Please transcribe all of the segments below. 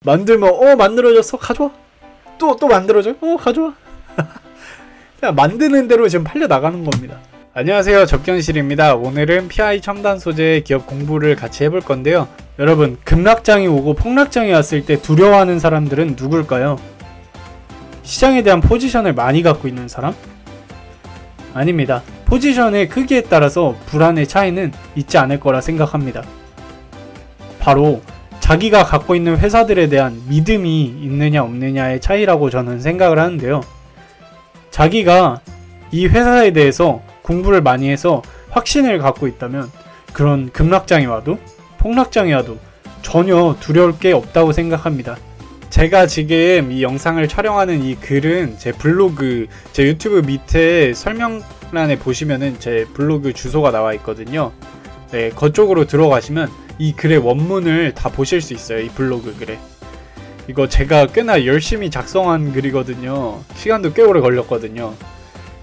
만들면 만들어졌어 가져와. 또 만들어져. 가져와. 그냥 만드는 대로 지금 팔려 나가는 겁니다. 안녕하세요, 접견실입니다. 오늘은 PI 첨단 소재 기업 공부를 같이 해볼 건데요. 여러분, 급락장이 오고 폭락장이 왔을 때 두려워하는 사람들은 누굴까요? 시장에 대한 포지션을 많이 갖고 있는 사람? 아닙니다. 포지션의 크기에 따라서 불안의 차이는 있지 않을 거라 생각합니다. 바로 자기가 갖고 있는 회사들에 대한 믿음이 있느냐 없느냐의 차이라고 저는 생각을 하는데요. 자기가 이 회사에 대해서 공부를 많이 해서 확신을 갖고 있다면 그런 급락장이 와도 폭락장이 와도 전혀 두려울 게 없다고 생각합니다. 제가 지금 이 영상을 촬영하는 이 글은 제 블로그, 제 유튜브 밑에 설명란에 보시면은 제 블로그 주소가 나와 있거든요. 네, 그쪽으로 들어가시면 이 글의 원문을 다 보실 수 있어요. 이 블로그 글에. 이거 제가 꽤나 열심히 작성한 글이거든요. 시간도 꽤 오래 걸렸거든요.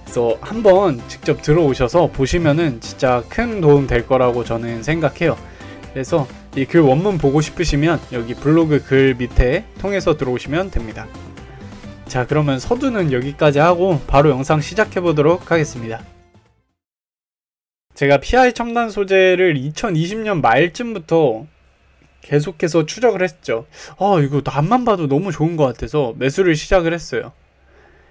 그래서 한번 직접 들어오셔서 보시면은 진짜 큰 도움 될 거라고 저는 생각해요. 그래서 이 글 원문 보고 싶으시면 여기 블로그 글 밑에 통해서 들어오시면 됩니다. 자, 그러면 서두는 여기까지 하고 바로 영상 시작해 보도록 하겠습니다. 제가 PI 첨단 소재를 2020년 말쯤부터 계속해서 추적을 했죠. 이거 앞만 봐도 너무 좋은 것 같아서 매수를 시작을 했어요.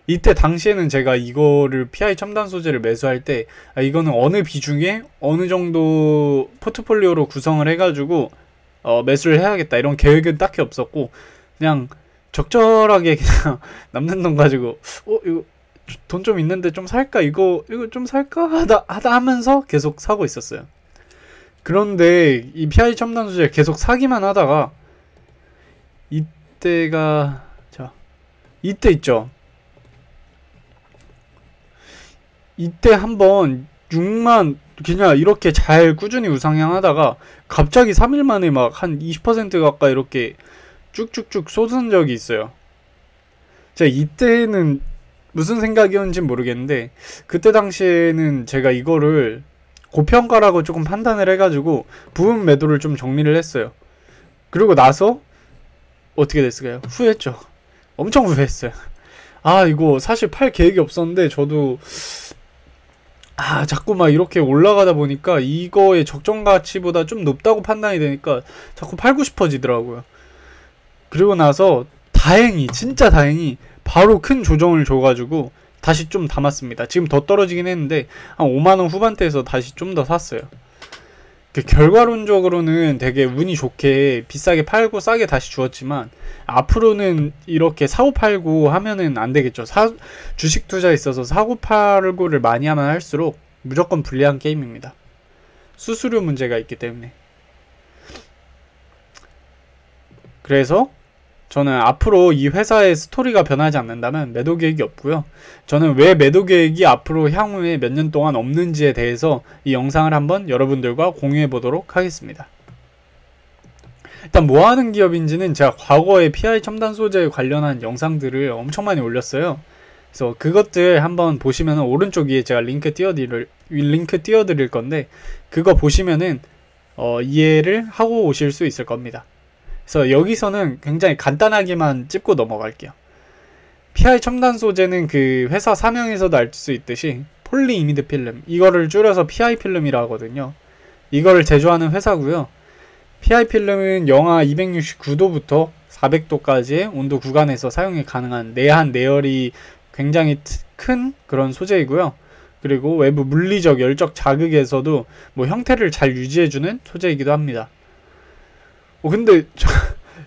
이때 당시에는 제가 이거를 PI 첨단 소재를 매수할 때 이거는 어느 비중에 어느 정도 포트폴리오로 구성을 해가지고 매수를 해야겠다 이런 계획은 딱히 없었고 그냥 적절하게 그냥 남는 돈 가지고 이거 돈 좀 있는데 좀 살까 이거 좀 살까 하다 하면서 계속 사고 있었어요. 그런데 이 PI 첨단 소재 계속 사기만 하다가 이때가 이때 있죠. 이때 한번 6만 그냥 이렇게 잘 꾸준히 우상향하다가 갑자기 3일 만에 막 한 20% 가까이 이렇게 쭉쭉쭉 솟은 적이 있어요. 제가 이때는 무슨 생각이었는지 모르겠는데 그때 당시에는 제가 이거를 고평가라고 조금 판단을 해가지고 부분 매도를 좀 정리를 했어요. 그리고 나서 어떻게 됐을까요? 후회했죠. 엄청 후회했어요. 이거 사실 팔 계획이 없었는데 저도 자꾸 막 이렇게 올라가다 보니까 이거의 적정 가치보다 좀 높다고 판단이 되니까 자꾸 팔고 싶어지더라고요. 그리고 나서 진짜 다행히 바로 큰 조정을 줘가지고 다시 좀 담았습니다. 지금 더 떨어지긴 했는데 한 5만원 후반대에서 다시 좀 더 샀어요. 결과론적으로는 되게 운이 좋게 비싸게 팔고 싸게 다시 주었지만 앞으로는 이렇게 사고 팔고 하면은 안 되겠죠. 주식 투자에 있어서 사고 팔고를 많이 하면 할수록 무조건 불리한 게임입니다. 수수료 문제가 있기 때문에. 그래서 저는 앞으로 이 회사의 스토리가 변하지 않는다면 매도 계획이 없고요. 저는 왜 매도 계획이 앞으로 향후에 몇 년 동안 없는지에 대해서 이 영상을 한번 여러분들과 공유해 보도록 하겠습니다. 일단 뭐 하는 기업인지는 제가 과거에 PI 첨단 소재 관련한 영상들을 엄청 많이 올렸어요. 그래서 그것들 한번 보시면 오른쪽 위에 제가 링크 띄워드릴 건데 그거 보시면은 이해를 하고 오실 수 있을 겁니다. 그래서 여기서는 굉장히 간단하게만 짚고 넘어갈게요. PI 첨단 소재는 그 회사 사명에서도 알 수 있듯이 폴리이미드 필름, 이거를 줄여서 PI 필름이라 하거든요. 이거를 제조하는 회사고요. PI 필름은 영하 269도부터 400도까지의 온도 구간에서 사용이 가능한 내한 내열이 굉장히 큰 그런 소재이고요. 그리고 외부 물리적 열적 자극에서도 형태를 잘 유지해주는 소재이기도 합니다. 근데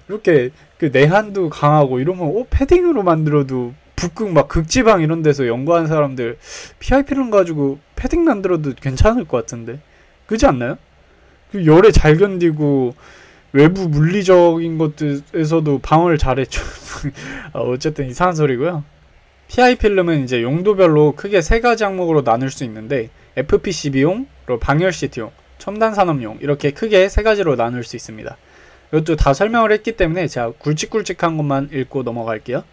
이렇게 그 내한도 강하고 이러면 패딩으로 만들어도 북극 막 극지방 이런 데서 연구한 사람들 PI 필름 가지고 패딩 만들어도 괜찮을 것 같은데 그렇지 않나요? 그 열에 잘 견디고 외부 물리적인 것들에서도 방어를 잘했죠. 어쨌든 이상한 소리고요. PI 필름은 이제 용도별로 크게 3가지 항목으로 나눌 수 있는데 FPCB용, 그리고 방열 시트용, 첨단 산업용 이렇게 크게 3가지로 나눌 수 있습니다. 이것도 다 설명을 했기 때문에 제가 굵직굵직한 것만 읽고 넘어갈게요.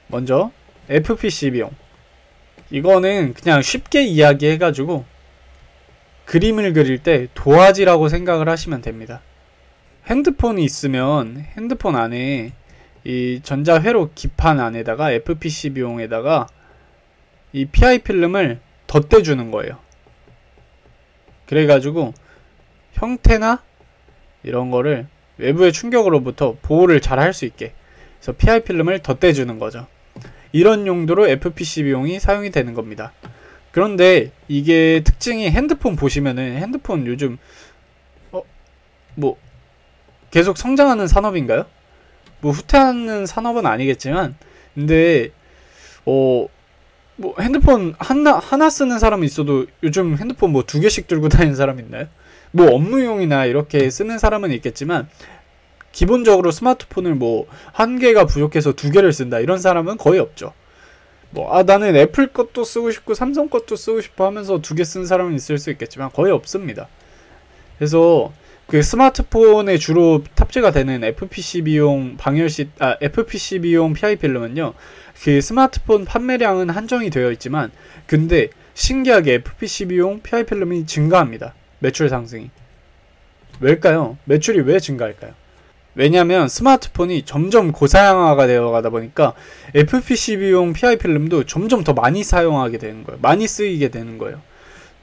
먼저 FPCB용, 이거는 그냥 쉽게 이야기해가지고 그림을 그릴 때 도화지라고 생각을 하시면 됩니다. 핸드폰이 있으면 핸드폰 안에 이 전자회로 기판 안에다가 FPCB용에다가 이 PI 필름을 덧대주는 거예요. 그래가지고 형태나 이런 거를 외부의 충격으로부터 보호를 잘 할 수 있게, 그래서 PI 필름을 덧대주는 거죠. 이런 용도로 FPCB용이 사용이 되는 겁니다. 그런데 이게 특징이, 핸드폰 보시면은, 핸드폰 요즘 뭐 계속 성장하는 산업인가요? 뭐 후퇴하는 산업은 아니겠지만, 근데 뭐 핸드폰 하나 쓰는 사람은 있어도 요즘 핸드폰 뭐 2개씩 들고 다니는 사람 있나요? 뭐 업무용이나 이렇게 쓰는 사람은 있겠지만, 기본적으로 스마트폰을 뭐 1개가 부족해서 2개를 쓴다 이런 사람은 거의 없죠. 뭐 나는 애플 것도 쓰고 싶고 삼성 것도 쓰고 싶어 하면서 2개 쓴 사람은 있을 수 있겠지만 거의 없습니다. 그래서 그 스마트폰에 주로 탑재가 되는 FPCB용 FPCB용 PI 필름은요, 그 스마트폰 판매량은 한정이 되어 있지만, 근데 신기하게 FPCB용 PI 필름이 증가합니다. 매출 상승이. 왜일까요? 매출이 왜 증가할까요? 왜냐면 스마트폰이 점점 고사양화가 되어 가다 보니까 FPCB용 PI 필름도 점점 더 많이 사용하게 되는 거예요. 많이 쓰이게 되는 거예요.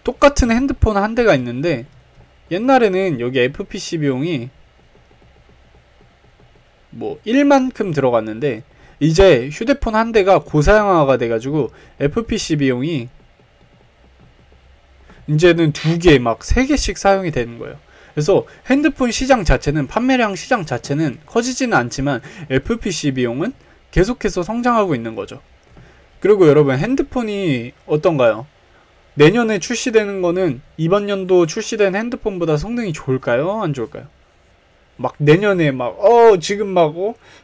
똑같은 핸드폰 한 대가 있는데, 옛날에는 여기 FPCB용이 뭐 1만큼 들어갔는데, 이제 휴대폰 한 대가 고사양화가 돼가지고 FPCB용이 이제는 2개 막 3개씩 사용이 되는 거예요. 그래서 핸드폰 시장 자체는, 판매량 시장 자체는 커지지는 않지만 FPCB용은 계속해서 성장하고 있는 거죠. 그리고 여러분, 핸드폰이 어떤가요? 내년에 출시되는 거는 이번 연도 출시된 핸드폰보다 성능이 좋을까요? 안 좋을까요? 막 내년에 막 지금 막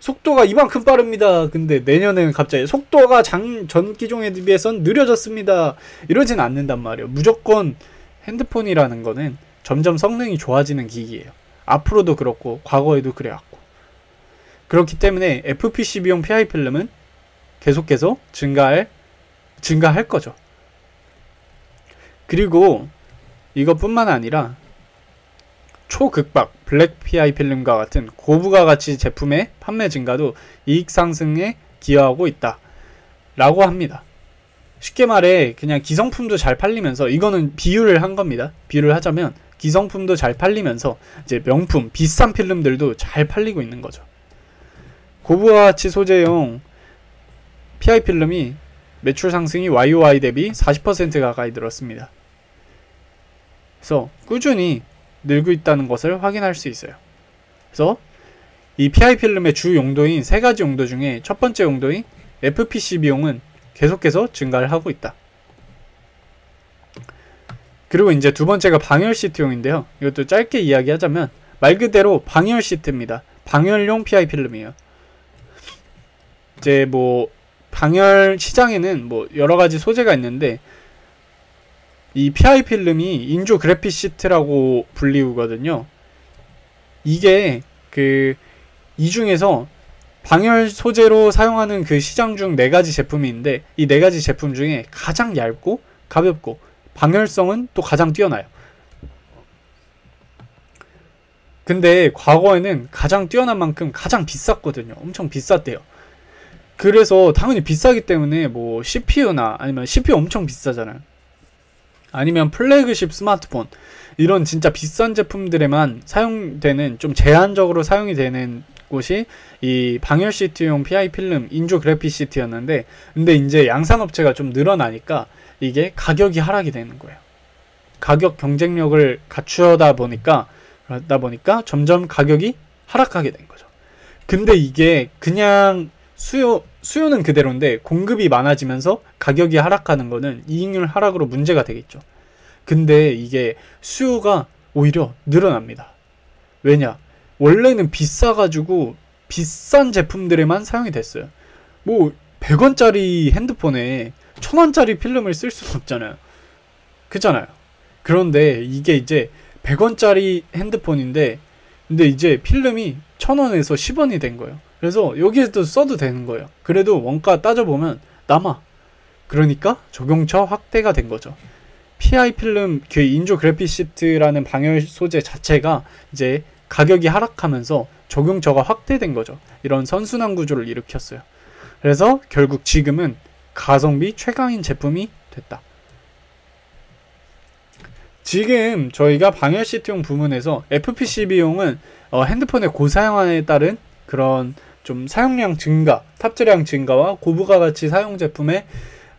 속도가 이만큼 빠릅니다. 근데 내년에는 갑자기 속도가 전 기종에 비해선 느려졌습니다. 이러진 않는단 말이에요. 무조건 핸드폰이라는 거는 점점 성능이 좋아지는 기기예요. 앞으로도 그렇고 과거에도 그래왔고. 그렇기 때문에 FPCB용 PI 필름은 계속해서 증가할 거죠. 그리고 이것뿐만 아니라 초극박 블랙 PI 필름과 같은 고부가 가치 제품의 판매 증가도 이익 상승에 기여하고 있다 라고 합니다. 쉽게 말해 그냥 기성품도 잘 팔리면서, 이거는 비유를 한 겁니다. 비유를 하자면 기성품도 잘 팔리면서 이제 명품 비싼 필름들도 잘 팔리고 있는 거죠. 고부가 가치 소재용 PI 필름이 매출 상승이 YOY 대비 40% 가까이 늘었습니다. 그래서 꾸준히 늘고 있다는 것을 확인할 수 있어요. 그래서 이 PI 필름의 주 용도인 3가지 용도 중에 첫 번째 용도인 FPCB용은 계속해서 증가를 하고 있다. 그리고 이제 두 번째가 방열 시트용인데요. 이것도 짧게 이야기하자면 말 그대로 방열 시트입니다. 방열용 PI 필름이에요. 이제 뭐 방열 시장에는 뭐 여러가지 소재가 있는데, 이 PI 필름이 인조 그래핏 시트라고 불리우거든요. 이게 이 중에서 방열 소재로 사용하는 그 시장 중 4가지 제품이 있는데, 이 4가지 제품 중에 가장 얇고 가볍고 방열성은 또 가장 뛰어나요. 근데 과거에는 가장 뛰어난 만큼 가장 비쌌거든요. 엄청 비쌌대요. 그래서 당연히 비싸기 때문에 뭐 CPU나 아니면 CPU 엄청 비싸잖아요. 아니면 플래그십 스마트폰, 이런 진짜 비싼 제품들에만 사용되는, 좀 제한적으로 사용이 되는 곳이 이 방열 시트용 PI 필름 인조 그래핏 시트였는데, 근데 이제 양산업체가 좀 늘어나니까 이게 가격이 하락이 되는 거예요. 가격 경쟁력을 갖추다 보니까 점점 가격이 하락하게 된 거죠. 근데 이게 그냥 수요는 그대로인데 공급이 많아지면서 가격이 하락하는 거는 이익률 하락으로 문제가 되겠죠. 근데 이게 수요가 오히려 늘어납니다. 왜냐? 원래는 비싸가지고 비싼 제품들에만 사용이 됐어요. 뭐 100원짜리 핸드폰에 1000원짜리 필름을 쓸 수는 없잖아요. 그렇잖아요. 그런데 이게 이제 100원짜리 핸드폰인데, 근데 이제 필름이 1000원에서 10원이 된 거예요. 그래서 여기에도 써도 되는 거예요. 그래도 원가 따져보면 남아. 그러니까 적용처 확대가 된 거죠. PI 필름, 그 인조 그래핏 시트라는 방열 소재 자체가 이제 가격이 하락하면서 적용처가 확대된 거죠. 이런 선순환 구조를 일으켰어요. 그래서 결국 지금은 가성비 최강인 제품이 됐다. 지금 저희가 방열 시트용 부문에서 FPC 비용은 핸드폰의 고사양화에 따른 그런 좀 사용량 증가, 탑재량 증가와 고부가가치 사용 제품의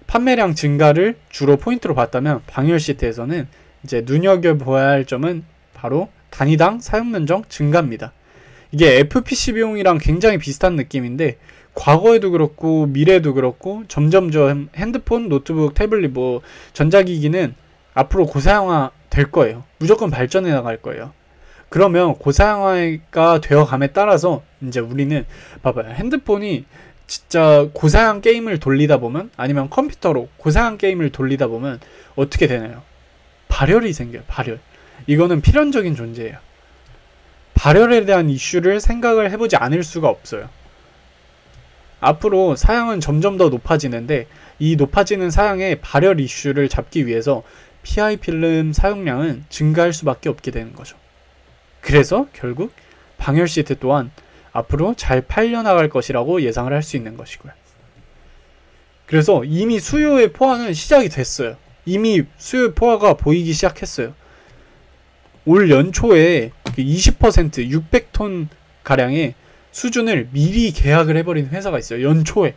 판매량 증가를 주로 포인트로 봤다면, 방열 시트에서는 이제 눈여겨봐야 할 점은 바로 단위당 사용 면적 증가입니다. 이게 FPC 비용이랑 굉장히 비슷한 느낌인데, 과거에도 그렇고 미래에도 그렇고 점점점 핸드폰, 노트북, 태블릿, 전자기기는 앞으로 고사양화 될 거예요. 무조건 발전해 나갈 거예요. 그러면 고사양화가 되어감에 따라서 이제 우리는 봐봐요. 핸드폰이 진짜 고사양 게임을 돌리다 보면, 아니면 컴퓨터로 고사양 게임을 돌리다 보면 어떻게 되나요? 발열이 생겨요. 발열. 이거는 필연적인 존재예요. 발열에 대한 이슈를 생각을 해보지 않을 수가 없어요. 앞으로 사양은 점점 더 높아지는데, 이 높아지는 사양의 발열 이슈를 잡기 위해서 PI 필름 사용량은 증가할 수밖에 없게 되는 거죠. 그래서 결국 방열 시트 또한 앞으로 잘 팔려나갈 것이라고 예상을 할 수 있는 것이고요. 그래서 이미 수요의 포화는 시작이 됐어요. 이미 수요의 포화가 보이기 시작했어요. 올 연초에 20% 600톤 가량의 수준을 미리 계약을 해버린 회사가 있어요. 연초에.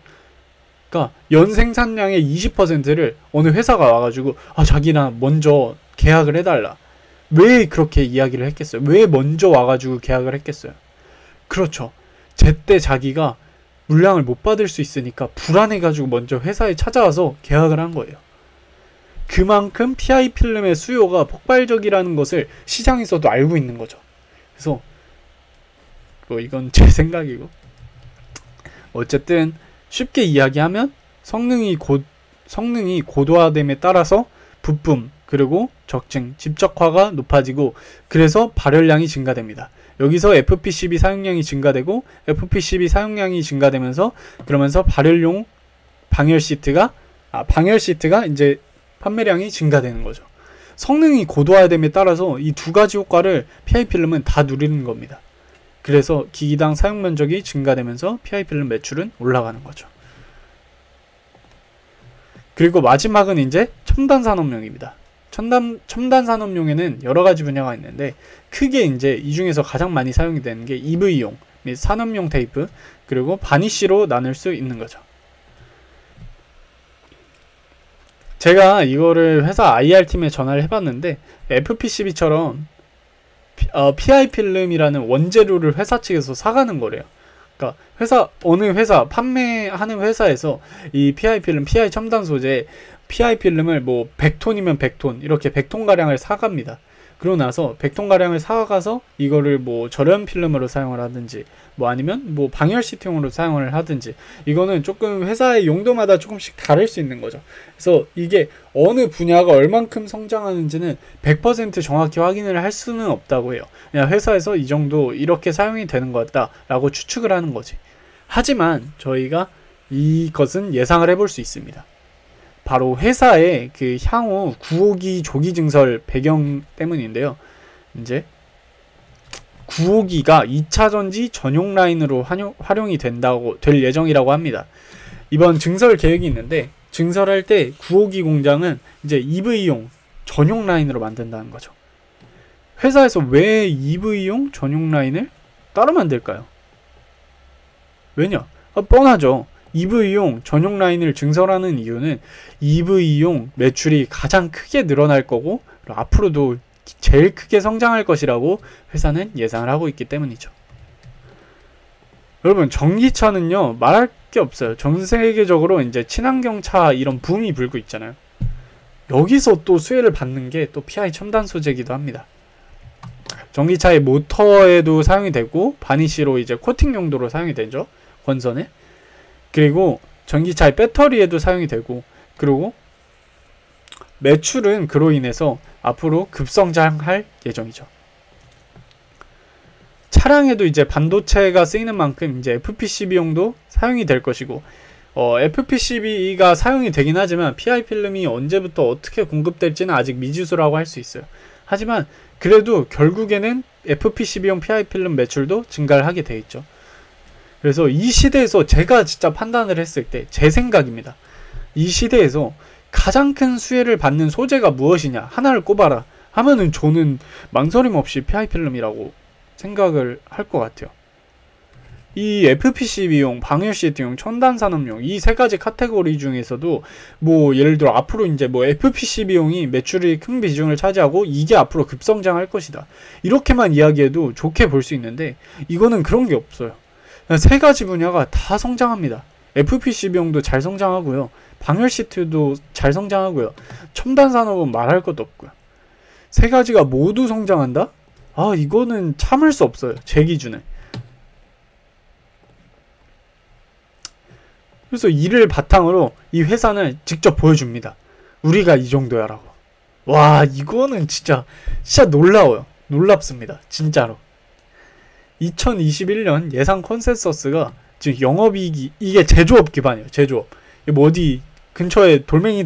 그러니까 연 생산량의 20%를 어느 회사가 와가지고 자기랑 먼저 계약을 해달라. 왜 그렇게 이야기를 했겠어요? 왜 먼저 와가지고 계약을 했겠어요? 그렇죠. 제때 자기가 물량을 못 받을 수 있으니까 불안해가지고 먼저 회사에 찾아와서 계약을 한 거예요. 그만큼 PI 필름의 수요가 폭발적이라는 것을 시장에서도 알고 있는 거죠. 그래서 이건 제 생각이고, 어쨌든 쉽게 이야기하면 성능이 고도화됨에 따라서 부품, 그리고 적증, 집적화가 높아지고, 그래서 발열량이 증가됩니다. 여기서 FPCB 사용량이 증가되고, FPCB 사용량이 증가되면서, 그러면서 방열 시트가 이제 판매량이 증가되는 거죠. 성능이 고도화됨에 따라서 이 두 가지 효과를 PI 필름은 다 누리는 겁니다. 그래서 기기당 사용 면적이 증가되면서 PI 필름 매출은 올라가는 거죠. 그리고 마지막은 이제 첨단 산업용입니다. 첨단 산업용에는 여러 가지 분야가 있는데, 크게 이제 이 중에서 가장 많이 사용이 되는 게 EV용 및 산업용 테이프, 그리고 바니쉬로 나눌 수 있는 거죠. 제가 이거를 회사 IR팀에 전화를 해봤는데, FPCB처럼 PI 필름이라는 원재료를 회사 측에서 사가는 거래요. 그러니까 어느 회사 판매하는 회사에서 이 PI 필름, PI 첨단 소재 PI 필름을 100톤이면 100톤 이렇게 100톤 가량을 사갑니다. 그러고 나서 100톤 가량을 사가서 이거를 절연 필름으로 사용을 하든지, 아니면 방열 시트용으로 사용을 하든지, 이거는 조금 회사의 용도마다 조금씩 다를 수 있는 거죠. 그래서 이게 어느 분야가 얼만큼 성장하는지는 100% 정확히 확인을 할 수는 없다고 해요. 그냥 회사에서 이 정도 이렇게 사용이 되는 것 같다라고 추측을 하는 거지. 하지만 저희가 이것은 예상을 해볼 수 있습니다. 바로 회사의 그 향후 9호기 조기 증설 배경 때문인데요. 이제 9호기가 2차 전지 전용 라인으로 활용이 될 예정이라고 합니다. 이번 증설 계획이 있는데, 증설할 때 9호기 공장은 이제 EV용 전용 라인으로 만든다는 거죠. 회사에서 왜 EV용 전용 라인을 따로 만들까요? 왜냐? 뻔하죠. EV용 전용 라인을 증설하는 이유는 EV용 매출이 가장 크게 늘어날 거고, 앞으로도 제일 크게 성장할 것이라고 회사는 예상을 하고 있기 때문이죠. 여러분, 전기차는요, 말할 게 없어요. 전 세계적으로 이제 친환경차 이런 붐이 불고 있잖아요. 여기서 또 수혜를 받는 게 또 PI 첨단 소재이기도 합니다. 전기차의 모터에도 사용이 되고, 바니쉬로 이제 코팅 용도로 사용이 되죠. 권선에. 그리고 전기차의 배터리에도 사용이 되고, 그리고 매출은 그로 인해서 앞으로 급성장할 예정이죠. 차량에도 이제 반도체가 쓰이는 만큼 이제 FPCB용도 사용이 될 것이고, FPCB가 사용이 되긴 하지만 PI 필름이 언제부터 어떻게 공급될지는 아직 미지수라고 할 수 있어요. 하지만 그래도 결국에는 FPCB용 PI 필름 매출도 증가를 하게 돼 있죠. 그래서 이 시대에서 제가 진짜 판단을 했을 때 제 생각입니다. 이 시대에서 가장 큰 수혜를 받는 소재가 무엇이냐 하나를 꼽아라 하면은 저는 망설임 없이 PI 필름이라고 생각을 할 것 같아요. 이 FPCB용, 방열 시트용, 첨단 산업용 이 세 가지 카테고리 중에서도 뭐 예를 들어 앞으로 이제 뭐 FPCB용이 매출이 큰 비중을 차지하고 이게 앞으로 급성장할 것이다. 이렇게만 이야기해도 좋게 볼 수 있는데 이거는 그런 게 없어요. 세 가지 분야가 다 성장합니다. FPCB용도 잘 성장하고요. 방열 시트도 잘 성장하고요. 첨단 산업은 말할 것도 없고요. 세 가지가 모두 성장한다? 아, 이거는 참을 수 없어요. 제 기준에. 그래서 이를 바탕으로 이 회사는 직접 보여줍니다. 우리가 이 정도야라고. 와, 이거는 진짜 놀라워요. 놀랍습니다. 진짜로. 2021년 예상 컨센서스가 지금 영업이익이 이게 제조업 기반이에요. 제조업. 뭐 어디 근처에 돌멩이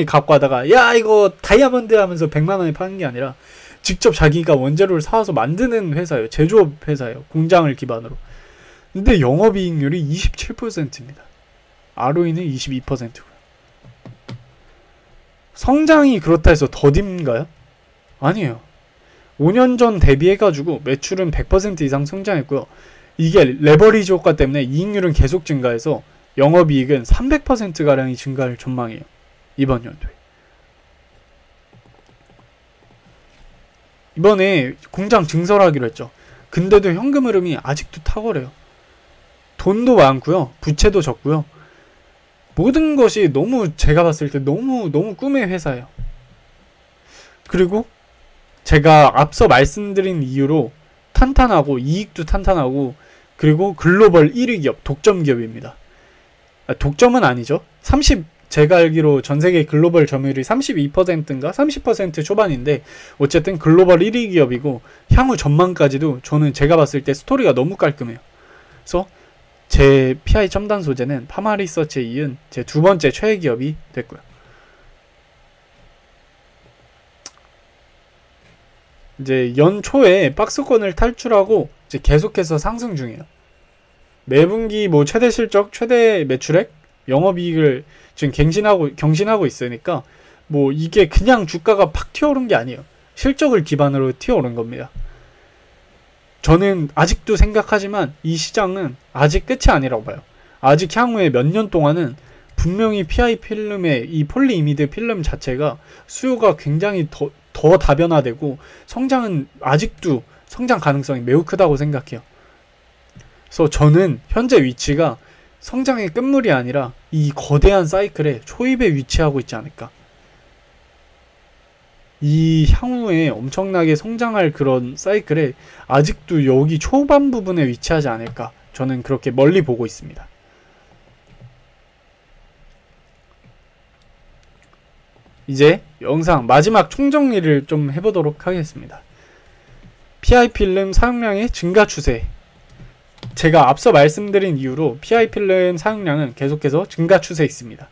갖고 가다가 야 이거 다이아몬드 하면서 100만원에 파는 게 아니라 직접 자기가 원재료를 사와서 만드는 회사예요. 제조업 회사예요. 공장을 기반으로. 근데 영업이익률이 27%입니다. ROE는 22%고요. 성장이 그렇다 해서 더딘가요? 아니에요. 5년 전 대비해가지고 매출은 100% 이상 성장했고요. 이게 레버리지 효과 때문에 이익률은 계속 증가해서 영업이익은 300%가량이 증가할 전망이에요. 이번 연도에. 이번에 공장 증설하기로 했죠. 근데도 현금 흐름이 아직도 탁월해요. 돈도 많고요. 부채도 적고요. 모든 것이 너무 제가 봤을 때 너무 꿈의 회사예요. 그리고 제가 앞서 말씀드린 이유로 탄탄하고 이익도 탄탄하고 그리고 글로벌 1위 기업, 독점 기업입니다. 독점은 아니죠. 제가 알기로 전세계 글로벌 점유율이 32%인가 30% 초반인데 어쨌든 글로벌 1위 기업이고 향후 전망까지도 저는 제가 봤을 때 스토리가 너무 깔끔해요. 그래서 제 PI 첨단 소재는 파마리서치에 이은 제 두 번째 최애 기업이 됐고요. 이제 연초에 박스권을 탈출하고 이제 계속해서 상승 중이에요. 매분기 뭐 최대 실적, 최대 매출액, 영업이익을 지금 경신하고 있으니까 뭐 이게 그냥 주가가 팍 튀어오른 게 아니에요. 실적을 기반으로 튀어오른 겁니다. 저는 아직도 생각하지만 이 시장은 아직 끝이 아니라고 봐요. 아직 향후에 몇 년 동안은 분명히 PI 필름의 이 폴리이미드 필름 자체가 수요가 굉장히 더 다변화되고 성장은 아직도 성장 가능성이 매우 크다고 생각해요. 그래서 저는 현재 위치가 성장의 끝물이 아니라 이 거대한 사이클의 초입에 위치하고 있지 않을까. 이 향후에 엄청나게 성장할 그런 사이클에 아직도 여기 초반 부분에 위치하지 않을까. 저는 그렇게 멀리 보고 있습니다. 이제 영상 마지막 총정리를 좀 해보도록 하겠습니다. PI 필름 사용량의 증가 추세. 제가 앞서 말씀드린 이유로 PI 필름 사용량은 계속해서 증가 추세에 있습니다.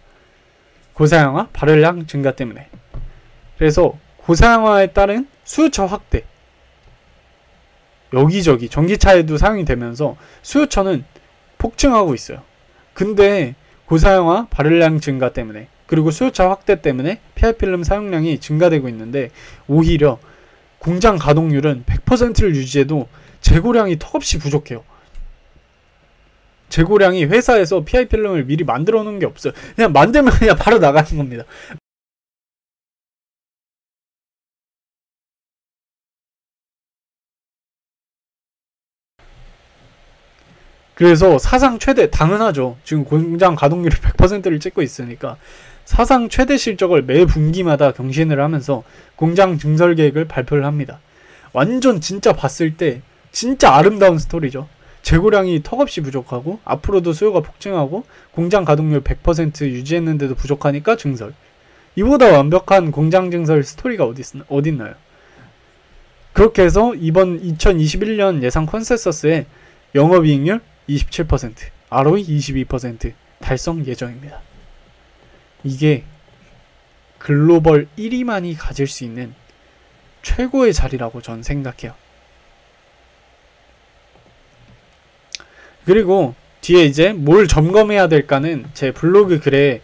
고사양화, 발열량 증가 때문에. 그래서 고사양화에 따른 수요처 확대. 여기저기 전기차에도 사용이 되면서 수요처는 폭증하고 있어요. 근데 고사양화, 발열량 증가 때문에 그리고 수요처 확대 때문에 PI 필름 사용량이 증가되고 있는데 오히려 공장 가동률은 100%를 유지해도 재고량이 턱없이 부족해요. 재고량이 회사에서 PI 필름을 미리 만들어 놓은 게 없어요. 그냥 만들면 그냥 바로 나가는 겁니다. 그래서 사상 최대, 당연하죠. 지금 공장 가동률이 100%를 찍고 있으니까 사상 최대 실적을 매 분기마다 경신을 하면서 공장 증설 계획을 발표를 합니다. 완전 진짜 봤을 때 진짜 아름다운 스토리죠. 재고량이 턱없이 부족하고 앞으로도 수요가 폭증하고 공장 가동률 100% 유지했는데도 부족하니까 증설. 이보다 완벽한 공장 증설 스토리가 어딨나요? 그렇게 해서 이번 2021년 예상 컨센서스에 영업이익률 27%, ROE 22% 달성 예정입니다. 이게 글로벌 1위만이 가질 수 있는 최고의 자리라고 전 생각해요. 그리고 뒤에 이제 뭘 점검해야 될까는 제 블로그 글에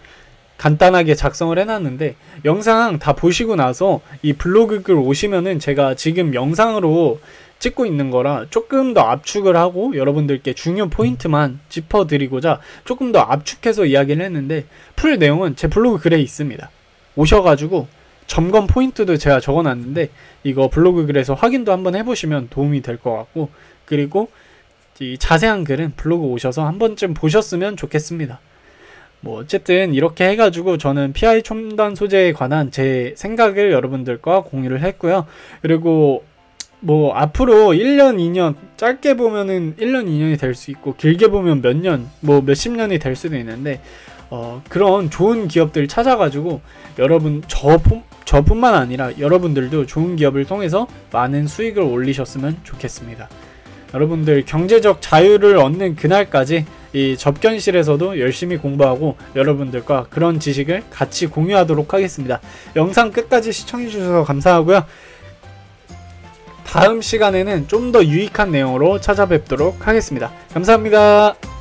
간단하게 작성을 해놨는데, 영상 다 보시고 나서 이 블로그 글 오시면은 제가 지금 영상으로 찍고 있는 거라 조금 더 압축을 하고 여러분들께 중요 포인트만 짚어드리고자 조금 더 압축해서 이야기를 했는데, 풀 내용은 제 블로그 글에 있습니다. 오셔가지고 점검 포인트도 제가 적어놨는데 이거 블로그 글에서 확인도 한번 해보시면 도움이 될 것 같고, 그리고 이 자세한 글은 블로그 오셔서 한 번쯤 보셨으면 좋겠습니다. 뭐 어쨌든 이렇게 해가지고 저는 PI 첨단 소재에 관한 제 생각을 여러분들과 공유를 했고요. 그리고 뭐 앞으로 1년, 2년, 짧게 보면은 1년, 2년이 될 수 있고 길게 보면 몇 년, 뭐 몇십 년이 될 수도 있는데 그런 좋은 기업들 찾아가지고 여러분 저뿐만 아니라 여러분들도 좋은 기업을 통해서 많은 수익을 올리셨으면 좋겠습니다. 여러분들 경제적 자유를 얻는 그날까지 이 접견실에서도 열심히 공부하고 여러분들과 그런 지식을 같이 공유하도록 하겠습니다. 영상 끝까지 시청해주셔서 감사하고요. 다음 시간에는 좀 더 유익한 내용으로 찾아뵙도록 하겠습니다. 감사합니다.